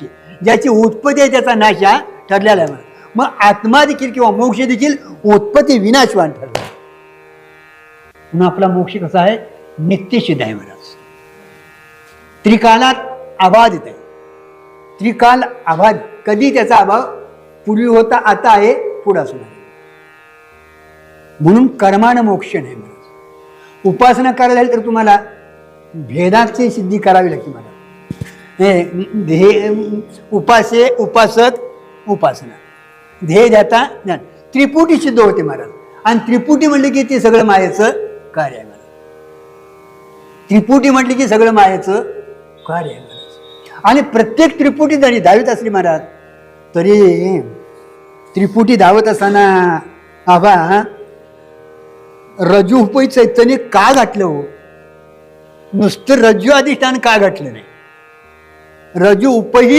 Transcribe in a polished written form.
नाश आहे, ज्याची उत्पत्ती आहे त्याचा नाश हा ठरलेला आहे. मग आत्मा देखील किंवा मोक्ष देखील उत्पत्ती विनाशवान ठरला. म्हणून आपला मोक्ष कसा आहे, नित्यसिद्ध आहे महाराज. त्रिकालात अबाधित आहे. त्रिकाल अबाध, कधी त्याचा अभाव, पूर्वी होता, आता आहे, पुढे असणार. म्हणून कर्मानं मोक्ष नाही महाराज. उपासना करायला तर तुम्हाला भेदाची सिद्धी करावी लागते मला. उपासे उपासक उपासना, ध्येय ध्याता ज्ञान, त्रिपुटी सिद्ध होते महाराज. आणि त्रिपुटी म्हटली की ते सगळं मायेचं कार्य आहे महाराज. त्रिपुटी म्हटली की सगळं मायेचं कार्य आहे महाराज. आणि प्रत्येक त्रिपुटी जरी धावीत असली महाराज, तरी त्रिपुटी धावत असताना आबा रज्जू उपई चैतन्य का घातलं हो? नुसतं रज्जू अधिष्ठान का घातलं नाही? रज्जू उपही